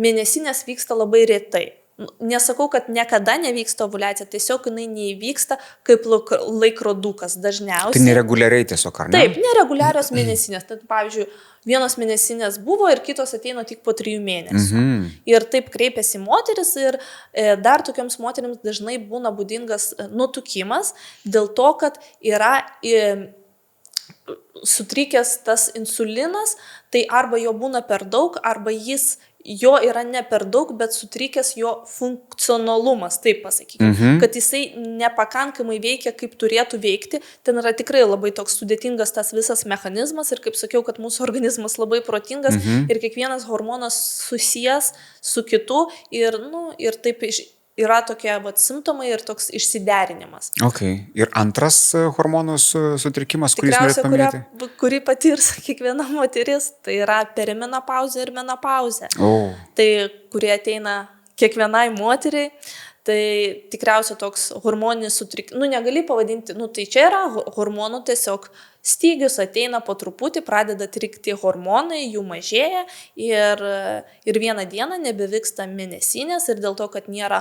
mėnesinės vyksta labai retai. Nesakau, kad niekada nevyksta ovuliacija, tiesiog jinai neįvyksta kaip laikrodukas dažniausiai. Tai nereguliariai tiesiog, ar ne? Taip, nereguliarios mėnesinės. Tai, pavyzdžiui, vienos mėnesinės buvo ir kitos ateina tik po 3 mėnesių. Ir taip kreipiasi moteris ir dar tokioms moterims dažnai būna būdingas nutukimas dėl to, kad yra sutrikęs tas insulinas, tai arba jo būna per daug, arba jo yra ne per daug, bet sutrikęs jo funkcionalumas, taip pasakykime, kad jisai nepakankamai veikia, kaip turėtų veikti. Ten yra tikrai labai toks sudėtingas tas visas mechanizmas ir kaip sakiau, kad mūsų organizmas labai protingas ir kiekvienas hormonas susijęs su kitu ir, nu, ir taip yra tokie simptomai ir toks išsiderinimas. Ir antras hormonų sutrikimas, kurį norėtumėte paminėti? Kurį patirs kiekviena moteris, tai yra perimenopauzė ir menopauzė. Tai kurie ateina kiekvienai moteriai, tai tikriausiai toks hormoninis sutrikimas, nu negali pavadinti, nu tai čia yra hormonų tiesiog stygius, ateina po truputį, pradeda trikti hormonai, jų mažėja ir vieną dieną nebevyksta mėnesinės ir dėl to, kad nėra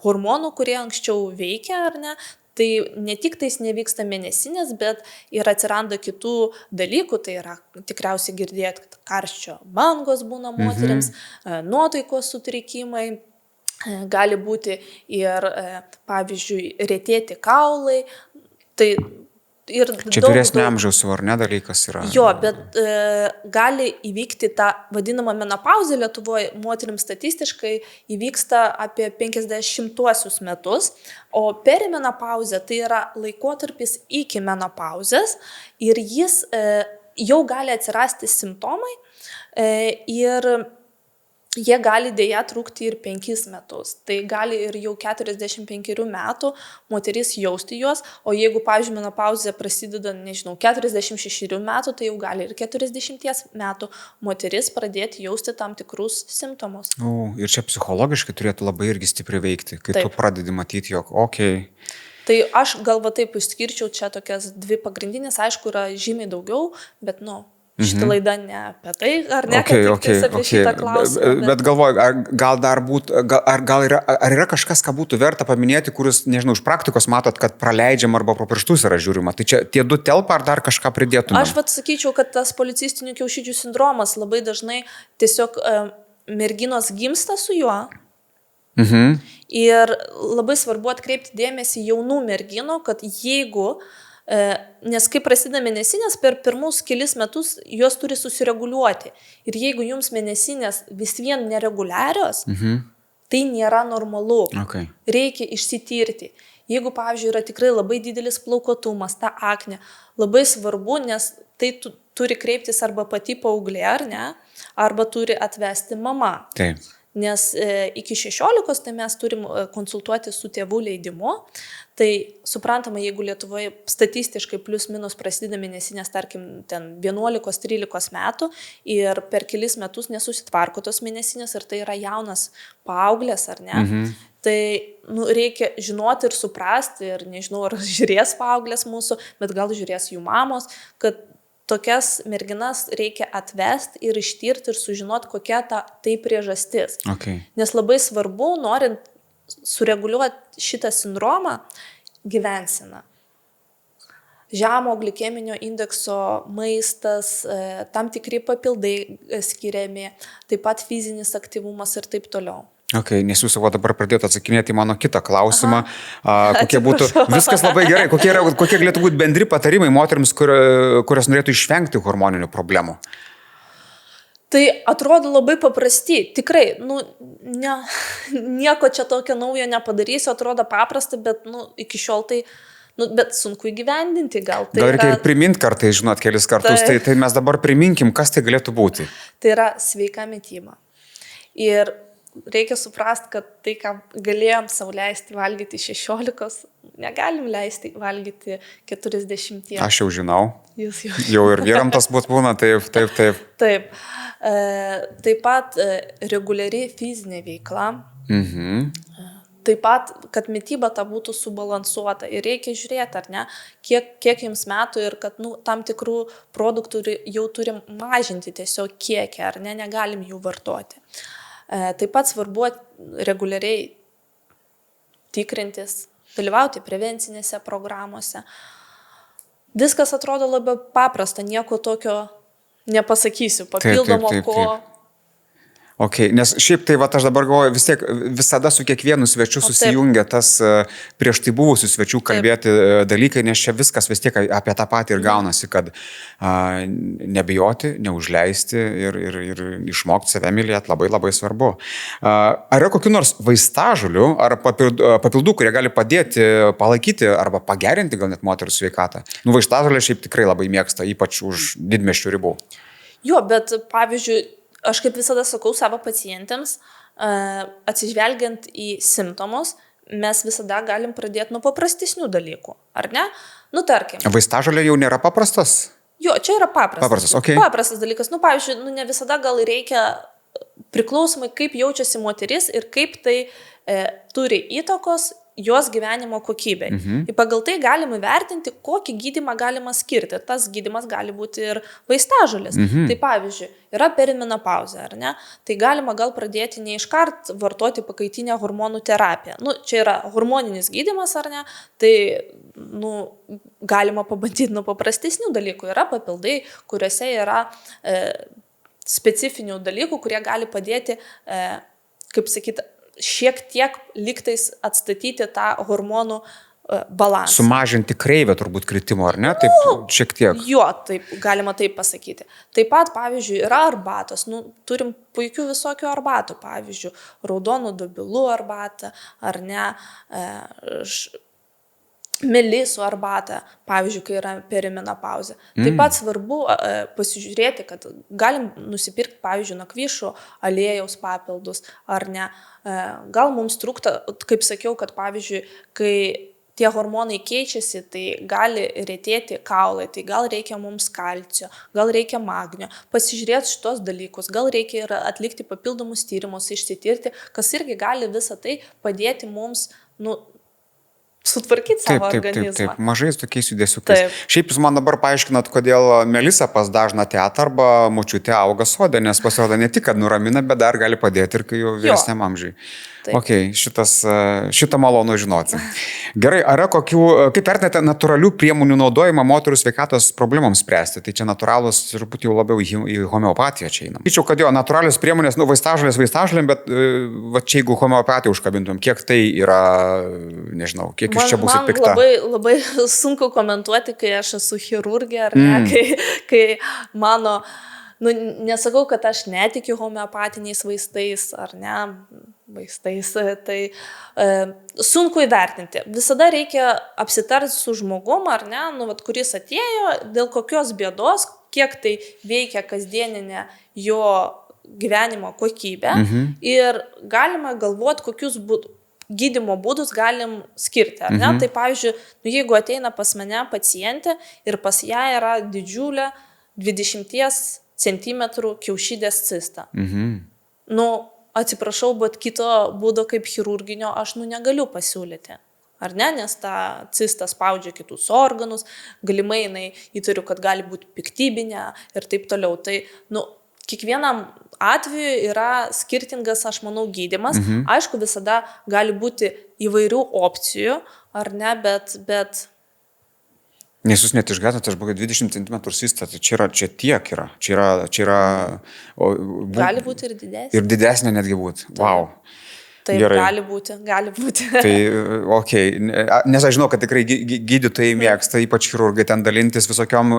hormonų, kurie anksčiau veikia ar ne, tai ne tik tais nevyksta mėnesinės, bet ir atsiranda kitų dalykų, tai yra tikriausiai girdėt, kad karščio bangos būna moteriams, nuotaikos sutrikimai, gali būti ir, pavyzdžiui, retėti kaulai, tai ir čia vyresnio amžiaus ar ne dalykas yra? Jo, bet gali įvykti tą vadinamą menopauzę Lietuvoje, moterims statistiškai įvyksta apie 50-uosius metus, o perimenopauzė tai yra laikotarpis iki menopauzės ir jis jau gali atsirasti simptomai ir jie gali dėja trukti ir 5 metus. Tai gali ir jau 45 metų moteris jausti juos, o jeigu, pavyzdžiui, menopauzė prasideda, nežinau, 46 metų, tai jau gali ir 40 metų moteris pradėti jausti tam tikrus simptomus. Ir čia psichologiškai turėtų labai irgi stipriai veikti, kai tu pradedi matyti, jog Tai aš galva taip išskirčiau čia tokias 2 pagrindinės, aišku, yra žymiai daugiau, bet, šitą laidą ne apie tai, ar ne, kad apie šitą klausimą. Bet galvoju, ar yra kažkas, ką būtų verta paminėti, kuris, nežinau, iš praktikos matot, kad praleidžiam arba pro pirštus yra žiūrima. Tai čia tie 2 telpa ar dar kažką pridėtume? Aš sakyčiau, kad tas policistinių kiaušidžių sindromas labai dažnai tiesiog merginos gimsta su juo. Ir labai svarbu atkreipti dėmesį jaunų merginų, kad jeigu nes kai prasideda mėnesinės, per pirmus kelis metus jos turi susireguliuoti. Ir jeigu jums mėnesinės vis vien nereguliarios, tai nėra normalu. Reikia išsitirti. Jeigu, pavyzdžiui, yra tikrai labai didelis plaukotumas, ta aknė, labai svarbu, nes tai turi kreiptis arba pati paauglė, ar ne, arba turi atvesti mama. Taip. Nes iki 16 tai mes turim konsultuoti su tėvų leidimu. Tai suprantama, jeigu Lietuvoje statistiškai plius minus prasideda mėnesinės, tarkim, ten 11-13 metų ir per kelis metus nesusitvarko tos mėnesinės ir tai yra jaunas paauglės, ar ne, tai reikia žinoti ir suprasti ir nežinau, ar žiūrės paauglės mūsų, bet gal žiūrės jų mamos, kad tokias merginas reikia atvesti ir ištirti ir sužinoti, kokia tai priežastis. Nes labai svarbu, norint sureguliuoti šitą sindromą, gyvenseną. žemo glikeminio indekso maistas, tam tikri papildai skiriami, taip pat fizinis aktyvumas ir taip toliau. Ok, nes jūs jau dabar pradėjote atsakinėti mano kitą klausimą. Kokie būtų, viskas labai gerai, kokie galėtų būti bendri patarimai moterims, kurios norėtų išvengti hormoninių problemų? Tai atrodo labai paprasti, tikrai, nieko čia tokio naujo nepadarysiu, atrodo paprasta, bet iki šiol tai, bet sunku įgyvendinti gal. Tai gal reikia ir priminti kartais, žinot, kelis kartus, tai mes dabar priminkim, kas tai galėtų būti. Tai yra sveika mityba. Ir reikia suprasti, kad tai, ką galėjom sau leisti valgyti 16, negalim leisti valgyti 40. Aš jau žinau. Jūs jau ir vyram tas būna, taip. Taip. Taip pat reguliari fizinė veikla. Taip pat, kad mityba ta būtų subalansuota ir reikia žiūrėti, ar ne, kiek jums metų ir kad tam tikrų produktų jau turim mažinti tiesiog kiekį, ar ne, negalim jų vartoti. Taip pat svarbu reguliariai tikrintis, dalyvauti prevencinėse programuose. Viskas atrodo labai paprasta, nieko tokio nepasakysiu, papildomo ko. Ok, nes šiaip tai aš dabar galvoju, vis tiek visada su kiekvienu svečiu susijungia tas prieš tai buvusių svečių kalbėti dalykai, nes čia viskas vis tiek apie tą patį ir gaunasi, kad nebijoti, neužleisti ir išmokti save mylėti labai labai svarbu. Ar yra kokių nors vaistažolių ar papildų, kurie gali padėti palaikyti arba pagerinti gal net moterų sveikatą? Vaistažolė šiaip tikrai labai mėgsta, ypač už didmiesčių ribų. Jo, bet pavyzdžiui, aš kaip visada sakau savo pacientėms, atsižvelgiant į simptomus, mes visada galim pradėti nuo paprastesnių dalykų, ar ne? Tarkim. Vaistažolė jau nėra paprastas? Jo, čia yra paprastas. Okay. Paprastas dalykas. Pavyzdžiui, ne visada gal reikia priklausomai, kaip jaučiasi moteris ir kaip tai turi įtakos jos gyvenimo kokybei. Ir pagal tai galima vertinti, kokį gydymą galima skirti. Tas gydymas gali būti ir vaistažolės. Tai pavyzdžiui, yra perimenopauzė, ar ne? Tai galima gal pradėti ne iškart vartoti pakaitinę hormonų terapiją. Čia yra hormoninis gydymas, ar ne? Tai galima pabandyti nuo paprastesnių dalykų. Yra papildai, kuriuose yra specifinių dalykų, kurie gali padėti, kaip sakyti, šiek tiek lygtais atstatyti tą hormonų balansą. Sumažinti kreivę turbūt kritimo, ar ne? Taip, šiek tiek. Jo, taip, galima taip pasakyti. Taip pat, pavyzdžiui, yra arbatos. Turim puikių visokių arbatų, pavyzdžiui, raudonų dobilų arbatą, ar ne, melisų arbatą, pavyzdžiui, kai yra perimenopauzė. Taip pat svarbu pasižiūrėti, kad galim nusipirkti, pavyzdžiui, nakvyšų aliejaus papildus, ar ne. Gal mums trūksta, kaip sakiau, kad, pavyzdžiui, kai tie hormonai keičiasi, tai gali retėti kaulai, tai gal reikia mums kalcio, gal reikia magnio. Pasižiūrėti šitos dalykus, gal reikia ir atlikti papildomus tyrimus, išsitirti, kas irgi gali visą tai padėti mums, sutvarkyti savo organizmą. Taip, mažais tokiais judesiukais. Šiaip jūs man dabar paaiškinat, kodėl Melisa pas dažną tetą arba močiutę auga sode, nes pasirodo ne tik, kad nuramina, bet dar gali padėti ir kai jau vyresniam amžiui. Ok, šitą malonu žinoti. Gerai, ar yra kaip vertinate natūralių priemonių naudojimą moterų sveikatos problemams spręsti? Tai čia natūralus turbūt jau labiau į homeopatiją čia einam. Sakyčiau, kad natūralios priemonės, vaistažolėm, bet čia jeigu homeopatiją užkabintum, kiek tai yra, nežinau, kiek jūs čia būsit pikta? Man labai sunku komentuoti, kai aš esu chirurgė, ar ne, kai mano, nesakau, kad aš netikiu homeopatiniais vaistais, ar ne, tai sunku įvertinti. Visada reikia apsitarti su žmogum, ar ne, kuris atėjo, dėl kokios bėdos, kiek tai veikia kasdieninę jo gyvenimo kokybę ir galima galvoti, kokius gydymo būdus galim skirti, ar ne? Tai pavyzdžiui, jeigu ateina pas mane pacientė ir pas ją yra didžiulė 20 cm kiaušidės cista. Atsiprašau, bet kito būdo kaip chirurginio aš negaliu pasiūlyti. Ar ne? Nes ta cista spaudžia kitus organus, galimai įtariu, kad gali būti piktybinė ir taip toliau. Tai, kiekvienam atveju yra skirtingas, aš manau, gydymas. Aišku, visada gali būti įvairių opcijų, ar ne, bet Nes jūs net išgąsdinate, aš buvau 20 cm svista, tai čia tiek yra. Čia yra gali būti ir didesnė. Ir didesnė netgi būti. Wow. Taip, gerai. gali būti. Tai, okei, nes aš žinau, kad tikrai gydytojai mėgsta, ypač chirurgai, ten dalintis visokiom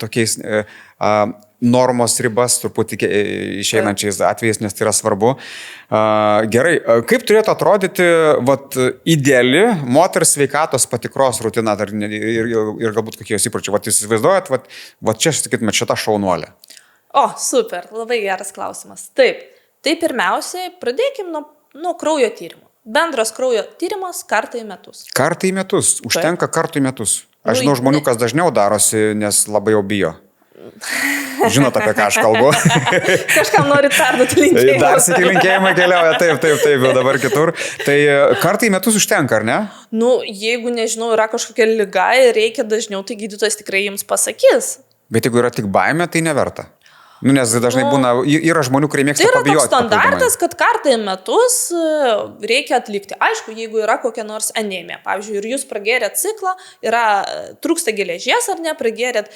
tokiais normos ribas, truputį išeinančiais atvejais, nes tai yra svarbu. Gerai, kaip turėtų atrodyti ideali moters sveikatos patikros rutina ir galbūt kokie jos įpročiai? Jūs įsivaizduojat, čia sakytumėt šitą šaunuolę. O, super, labai geras klausimas. Taip, tai pirmiausiai pradėkim nuo kraujo tyrimo. Bendras kraujo tyrimas kartą į metus. Kartą į metus? Užtenka kartą į metus. Aš žinau žmonių, kas dažniau darosi, nes labai jau bijo. Žinot, apie ką aš kalbu. Kažkam nori perduoti linkėjimą. Dar sėki linkėjimai keliauja, taip, dabar kitur. Tai kartą į metus užtenka, ar ne? Jeigu, nežinau, yra kažkokia liga ir reikia dažniau, tai gydytojas tikrai jums pasakys. Bet jeigu yra tik baimė, tai neverta. Nes dažnai būna, yra žmonių, kurie mėgsta pabijoti. Tai yra toks standartas, kad kartą į metus reikia atlikti. Aišku, jeigu yra kokia nors anemija, pavyzdžiui, ir jūs pragėrėt ciklą, trūksta geležies ar ne, pragėrėt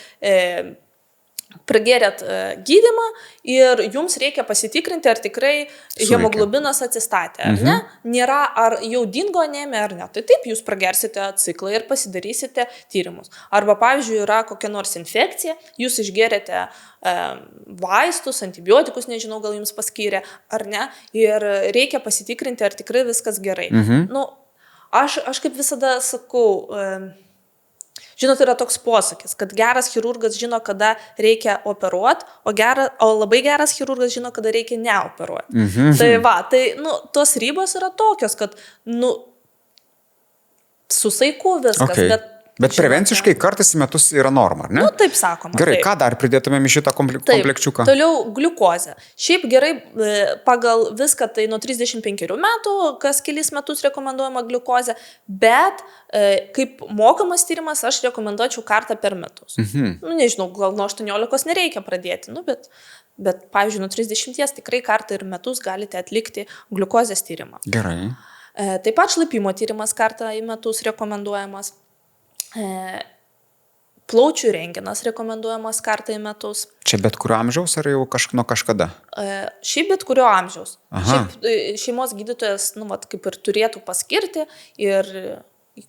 gydymą ir jums reikia pasitikrinti, ar tikrai hemoglobinas atsistatė, ar ne? Nėra, ar jau dingo anemija ar ne. Tai taip, jūs pragersite ciklą ir pasidarysite tyrimus. Arba, pavyzdžiui, yra kokia nors infekcija, jūs išgerėte vaistus, antibiotikus, nežinau, gal jums paskyrė, ar ne, ir reikia pasitikrinti, ar tikrai viskas gerai. Aš kaip visada sakau, žinot, yra toks posakis, kad geras chirurgas žino, kada reikia operuoti, o labai geras chirurgas žino, kada reikia neoperuoti. Tai tos ribos yra tokios, kad, su saiku viskas, Bet prevenciškai kartais į metus yra norma, ar ne? Taip sakoma. Gerai, taip. Ką dar pridėtumėm į šitą komplekčiuką? Toliau gliukozė. Šiaip gerai pagal viską tai nuo 35 metų, kas kelis metus rekomenduojama gliukozė, bet kaip mokamas tyrimas aš rekomenduočiau kartą per metus. Nežinau, gal nuo 18 nereikia pradėti, bet pavyzdžiui, nuo 30 tikrai kartą ir metus galite atlikti gliukozės tyrimą. Gerai. Taip pat šlapimo tyrimas kartą į metus rekomenduojamas. Plaučių rentgenas rekomenduojamas kartą į metus. Čia bet kurio amžiaus ar jau nuo kažkada? Šiaip bet kurio amžiaus. Šiaip šeimos gydytojas, kaip ir turėtų paskirti ir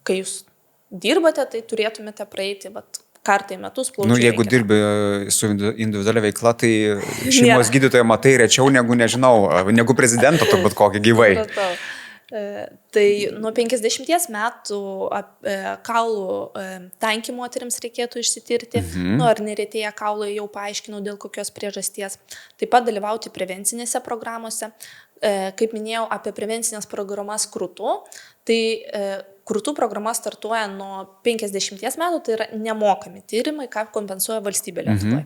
kai jūs dirbate, tai turėtumėte praeiti kartą į metus plaučių rentgeną. Jeigu dirbi su individualia veikla, tai šeimos gydytoją matai rečiau negu prezidento turbūt kokį gyvai. Tai nuo 50 metų kaulų tankį moterims reikėtų išsitirti, ar neretėja kaulai, jau paaiškinau dėl kokios priežasties. Taip pat dalyvauti prevencinėse programuose. Kaip minėjau apie prevencinės programas krūtų, tai krūtų programa startuoja nuo 50 metų, tai yra nemokami tyrimai, ką kompensuoja valstybė Lietuvoje.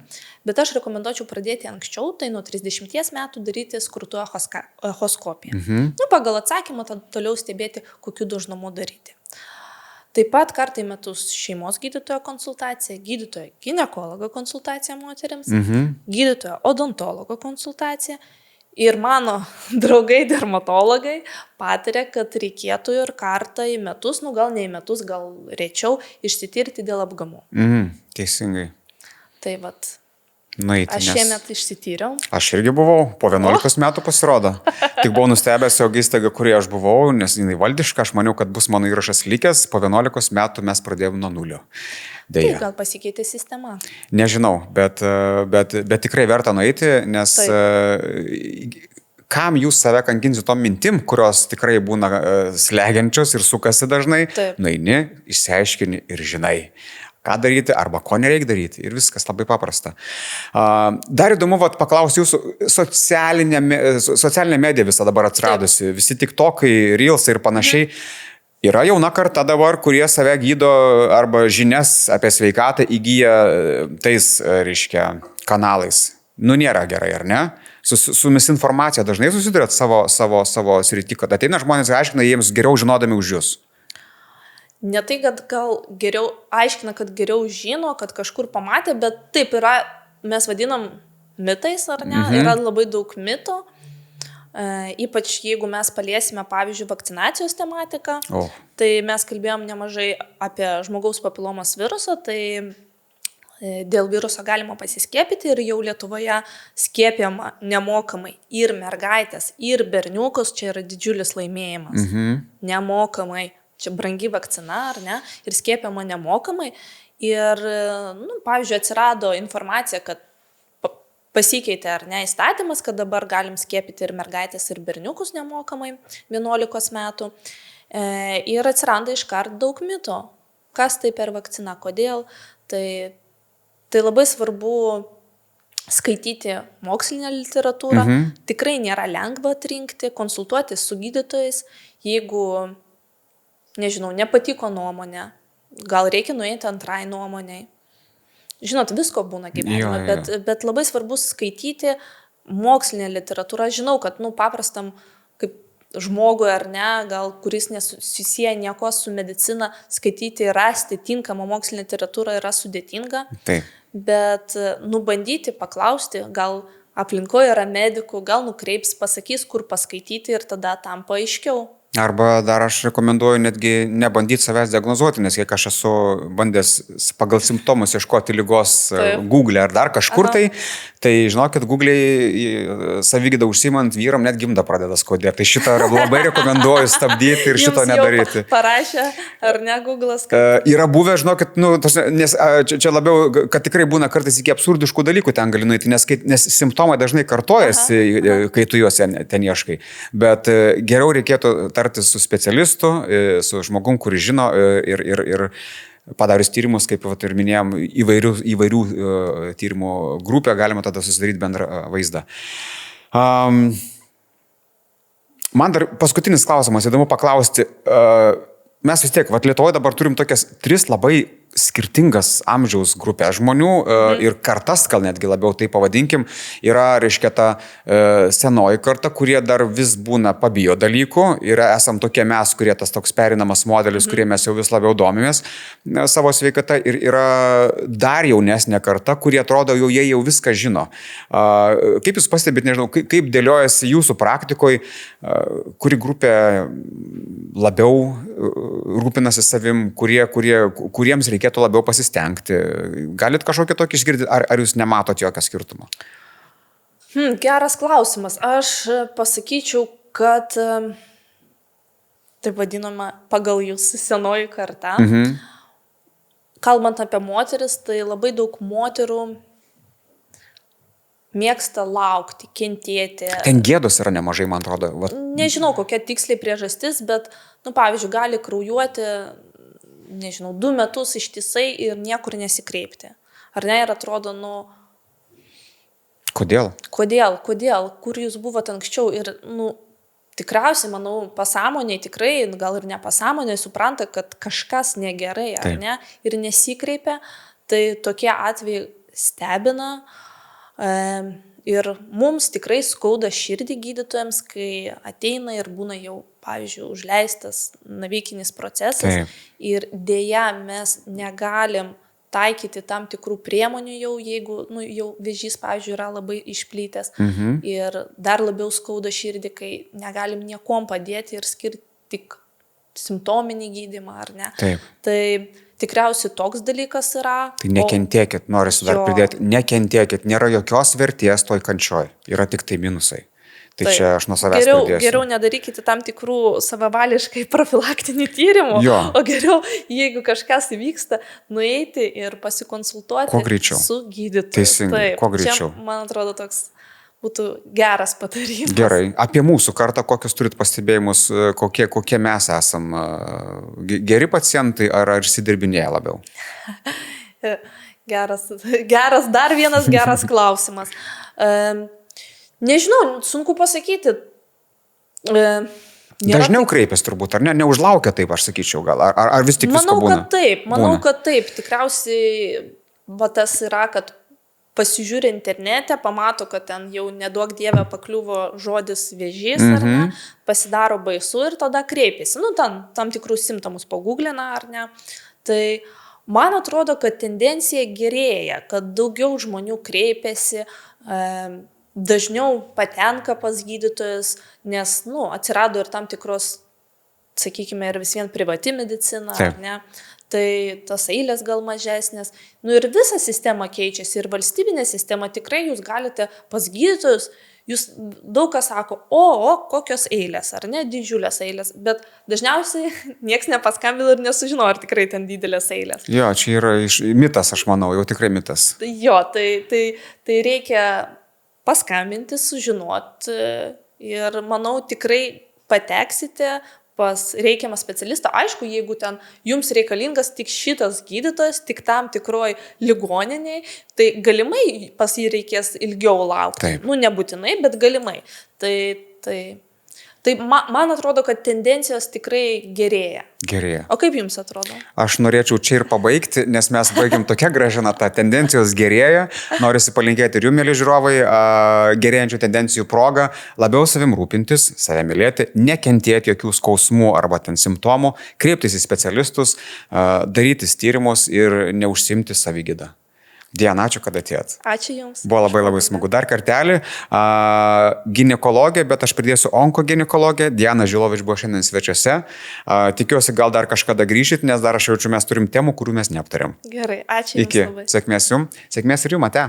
Bet aš rekomenduočiau pradėti anksčiau, tai nuo 30 metų daryti krūtų echoskopiją. Pagal atsakymą toliau stebėti, kokiu dažnumu daryti. Taip pat kartą į metus šeimos gydytojo konsultacija, gydytojo ginekologo konsultacija moteriams, gydytojo odontologo konsultacija. Ir mano draugai dermatologai patarė, kad reikėtų ir kartą į metus, gal ne į metus, gal rečiau, išsitirti dėl apgamų. Teisingai. Tai aš šiemet išsityriau. Aš irgi buvau, po 11 metų pasirodo. Tik buvau nustebęs, jog įstaiga, kurioje aš buvau, nes jinai valdiška, aš maniau, kad bus mano įrašas likęs, po 11 metų mes pradėjome nuo nulio. Tai gal pasikeitė sistema? Nežinau, bet tikrai verta nueiti, nes kam jūs save kankinsit tom mintim, kurios tikrai būna slegiančios ir sukasi dažnai, nueini, išsiaiškini ir žinai, ką daryti arba ko nereikia daryti. Ir viskas labai paprasta. Dar įdomu paklausti jūsų, socialinė medija visą dabar atsiradusi, visi tiktokai, reelsai ir panašiai. Yra jauna karta dabar, kurie save gydo arba žinias apie sveikatą įgyja tais, kanalais. Nėra gerai, ar ne? Su misinformacija dažnai susidurėt savo srity, kad ateina žmonės ir aiškina jiems geriau žinodami už jūs. Ne tai, kad gal geriau aiškina, kad geriau žino, kad kažkur pamatė, bet taip yra, mes vadinam mitais, ar ne? Yra labai daug mitų. Ypač jeigu mes paliesime, pavyzdžiui, vakcinacijos tematiką, tai mes kalbėjom nemažai apie žmogaus papilomos virusą, tai dėl viruso galima pasiskiepyti ir jau Lietuvoje skiepijama nemokamai ir mergaitės, ir berniukus, čia yra didžiulis laimėjimas. Nemokamai, čia brangi vakcina, ar ne, ir skiepijama nemokamai. Ir, pavyzdžiui, atsirado informacija, kad pasikeitė ar ne įstatymas, kad dabar galim skiepyti ir mergaitės, ir berniukus nemokamai 11 metų. Ir atsiranda iškart daug mito. Kas tai per vakciną, kodėl? Tai labai svarbu skaityti mokslinę literatūrą. Tikrai nėra lengva atrinkti, konsultuotis su gydytojais. Jeigu, nežinau, nepatiko nuomonė, gal reikia nueiti antrai nuomoniai. Žinot, visko būna gyvenime, bet labai svarbu skaityti mokslinę literatūrą. Žinau, kad paprastam kaip žmogui ar ne, gal kuris nesusisieja nieko su medicina, skaityti ir rasti tinkamą mokslinę literatūrą yra sudėtinga. Taip. Bet bandyti, paklausti, gal aplinkoje yra medikų, gal nukreips, pasakys, kur paskaityti ir tada tampa aiškiau. Arba dar aš rekomenduoju netgi nebandyti savęs diagnozuoti, nes kiek aš esu bandęs pagal simptomus ieškoti ligos Google ar dar kažkur, tai žinokit, Google'ai savigydą užsimant vyram net gimdą pradeda skaudėti. Tai šitą labai rekomenduoju stabdyti ir šito nedaryti. Parašė, ar ne Google'as? Yra buvę, žinokit, nes čia labiau, kad tikrai būna kartais iki absurdiškų dalykų ten gali nueiti, nes simptomai dažnai kartojasi, kai tu juos ten ieškai. Bet geriau reikėtų tartis su specialistu, su žmogum, kuris žino ir padarius tyrimus, kaip ir minėjom, įvairių tyrimų grupę, galima tada susidaryti bendrą vaizdą. Man dar paskutinis klausimas, įdomu paklausti, mes vis tiek, Lietuvoje dabar turim tokias 3 labai skirtingas amžiaus grupė žmonių ir kartas, gal netgi labiau tai pavadinkim, yra, reiškia, ta senoji karta, kurie dar vis būna pabijo dalykų, yra esam tokie mes, kurie tas toks perinamas modelis, kurie mes jau vis labiau domimės savo sveikata, ir yra dar jaunesnė karta, kurie atrodo jau jie jau viską žino. Kaip jūs pastebite, nežinau, kaip dėliojasi jūsų praktikoje, kuri grupė labiau rūpinasi savim, kuriems reikėtų labiau pasistengti. Galit kažkokį tokį išgirdyti, ar jūs nematot jokio skirtumo? Geras klausimas. Aš pasakyčiau, kad taip vadinama pagal jūsų senoji karta. Kalbant apie moteris, tai labai daug moterų mėgsta laukti, kentėti. Ten gėdos yra nemažai, man atrodo. Nežinau, kokia tiksliai priežastis, bet, pavyzdžiui, gali kraujuoti, 2 metus ištisai ir niekur nesikreipti. Ar ne? Ir atrodo, Kodėl? Kodėl? Kur jūs buvote anksčiau? Ir, tikriausiai, manau, pasąmoniai tikrai, gal ir nepasąmoniai, supranta, kad kažkas negerai, ar ne? Ir nesikreipia. Tai tokie atvejai stebina. Ir mums tikrai skauda širdį gydytojams, kai ateina ir būna jau, pavyzdžiui, užleistas navikinis procesas. Ir dėja mes negalim taikyti tam tikrų priemonių jau, jeigu jau vėžys, pavyzdžiui, yra labai išplytęs. Ir dar labiau skauda širdį, kai negalim niekom padėti ir skirti tik simptominį gydymą, ar ne? Tai tikriausiai toks dalykas yra. Tai nekentėkit, noriu dar pridėti, nekentėkit, nėra jokios vertės toj kančioj, yra tik tai minusai. Tai čia aš nuo savęs pradėsiu. Geriau nedarykite tam tikrų savavališkai profilaktinių tyrimų, o geriau, jeigu kažkas įvyksta, nueiti ir pasikonsultuoti su gydytoju. Teisingai, kuo greičiau. Čia, man atrodo, toks būtų geras patarimas. Gerai. Apie mūsų kartą, kokius turit pastebėjimus, kokie mes esam? Geri pacientai ar išsidirbinėja labiau? Geras, dar vienas geras klausimas. Nežinau, sunku pasakyti. Dažniau kreipiasi turbūt, ar ne? Neužlaukia taip, aš sakyčiau, gal. Ar vis tik visko būna? Manau, kad taip. Tikriausiai tas yra, kad pasižiūri internete, pamato, kad ten jau neduok dievę pakliuvo žodis vėžys, ar ne, pasidaro baisu ir tada kreipiasi. Tam tikrus simptomus pagūglina, ar ne. Tai man atrodo, kad tendencija gerėja, kad daugiau žmonių kreipiasi, dažniau patenka pas gydytojus, nes, atsirado ir tam tikros, sakykime, ir vis vien privati medicina, ar ne? Tai tas eilės gal mažesnės. Ir visa sistema keičiasi ir valstybinė sistema tikrai jūs galite pas gydytojus, jūs daug kas sako, kokios eilės, ar ne, didžiulės eilės, bet dažniausiai nieks nepaskambina ir nesužino, ar tikrai ten didelės eilės. Jo, čia yra mitas, aš manau, jau tikrai mitas. Jo, tai reikia paskambinti, sužinoti ir manau tikrai pateksite pas reikiamą specialistą. Aišku, jeigu ten jums reikalingas tik šitas gydytojas, tik tam tikroj ligoniniai, tai galimai pas jį reikės ilgiau laukti. Taip. Nebūtinai, bet galimai. Tai man atrodo, kad tendencijos tikrai gerėja. Gerėja. O kaip jums atrodo? Aš norėčiau čia ir pabaigti, nes mes baigiam tokia gražia nata, tendencijos gerėja. Norisi palinkėti ir jums, mėly žiūrovai, gerėjančių tendencijų progą, labiau savim rūpintis, save mylėti, nekentėti jokių skausmų arba ten simptomų, kreiptis į specialistus, darytis tyrimus ir neužsimti savigydą. Diana, ačiū, kad atėjot. Ačiū jums. Buvo labai smagu. Dar kartelį. Ginekologė, bet aš pridėsiu onkoginekologė. Diana Žilovič buvo šiandien svečiuose. Tikiuosi, gal dar kažkada grįžit, nes dar aš jaučiu, mes turim temų, kurių mes neaptarėm. Gerai, ačiū jums. Iki. Sėkmės jums. Sėkmės ir jums, ate.